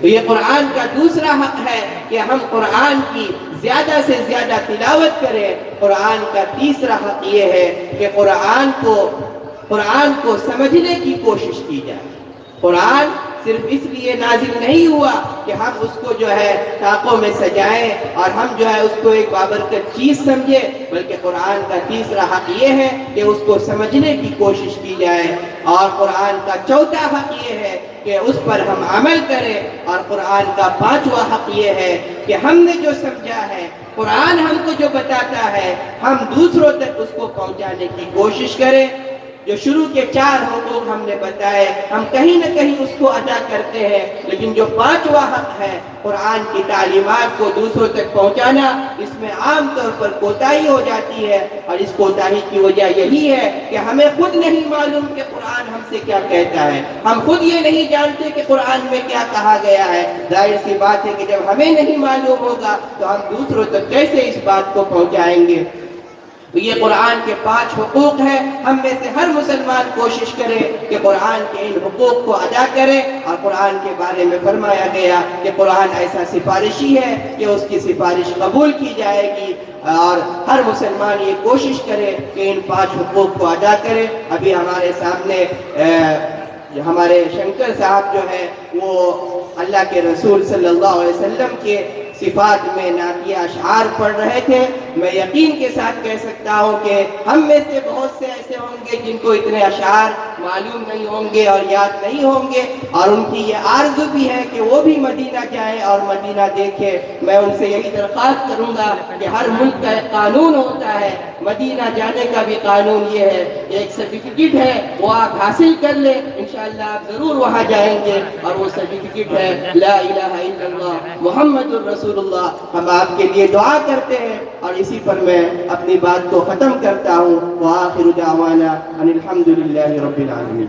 تو یہ قرآن کا دوسرا حق ہے کہ ہم قرآن کی زیادہ سے زیادہ تلاوت کریں۔ قرآن کا تیسرا حق یہ ہے کہ قرآن کو سمجھنے کی کوشش کی جائے۔ قرآن صرف اس لیے نازل نہیں ہوا کہ ہم اس کو جو ہے طاقوں میں سجائیں اور ہم جو ہے اس کو ایک بابرکت چیز سمجھیں، بلکہ قرآن کا تیسرا حق یہ ہے کہ اس کو سمجھنے کی کوشش کی جائے، اور قرآن کا چوتھا حق یہ ہے کہ اس پر ہم عمل کریں، اور قرآن کا پانچواں حق یہ ہے کہ ہم نے جو سمجھا ہے، قرآن ہم کو جو بتاتا ہے، ہم دوسروں تک اس کو پہنچانے کی کوشش کریں۔ جو شروع کے 4 حقوق ہم نے بتائے، ہم کہیں نہ کہیں اس کو ادا کرتے ہیں، لیکن جو پانچواں حق ہے قرآن کی تعلیمات کو دوسروں تک پہنچانا، اس میں عام طور پر کوتاہی ہو جاتی ہے، اور اس کوتاہی کی وجہ یہی ہے کہ ہمیں خود نہیں معلوم کہ قرآن ہم سے کیا کہتا ہے، ہم خود یہ نہیں جانتے کہ قرآن میں کیا کہا گیا ہے۔ ظاہر سی بات ہے کہ جب ہمیں نہیں معلوم ہوگا تو ہم دوسروں تک کیسے اس بات کو پہنچائیں گے۔ تو یہ قرآن کے 5 حقوق ہیں، ہم میں سے ہر مسلمان کوشش کرے کہ قرآن کے ان حقوق کو ادا کرے، اور قرآن کے بارے میں فرمایا گیا کہ قرآن ایسا سفارشی ہے کہ اس کی سفارش قبول کی جائے گی، اور ہر مسلمان یہ کوشش کرے کہ ان 5 حقوق کو ادا کرے۔ ابھی ہمارے سامنے ہمارے شنکر صاحب جو ہے وہ اللہ کے رسول صلی اللہ علیہ وسلم کے صفات میں نعتیہ اشعار پڑھ رہے تھے۔ میں یقین کے ساتھ کہہ سکتا ہوں کہ ہم میں سے بہت سے ایسے ہوں گے جن کو اتنے اشعار معلوم نہیں ہوں گے اور یاد نہیں ہوں گے، اور ان کی یہ آرزو بھی ہے کہ وہ بھی مدینہ جائیں اور مدینہ دیکھیں۔ میں ان سے یہی درخواست کروں گا کہ ہر ملک کا ایک قانون ہوتا ہے، مدینہ جانے کا بھی قانون یہ ہے، ایک سرٹیفکیٹ ہے، وہ آپ حاصل کر لیں، انشاءاللہ آپ ضرور وہاں جائیں گے، اور وہ سرٹیفکیٹ ہے لا الہ الا اللہ محمد الرسول اللہ۔ ہم آپ کے لیے دعا کرتے ہیں، اور اسی پر میں اپنی بات کو ختم کرتا ہوں۔ وآخر دعوانا ان الحمد للہ رب العالمین۔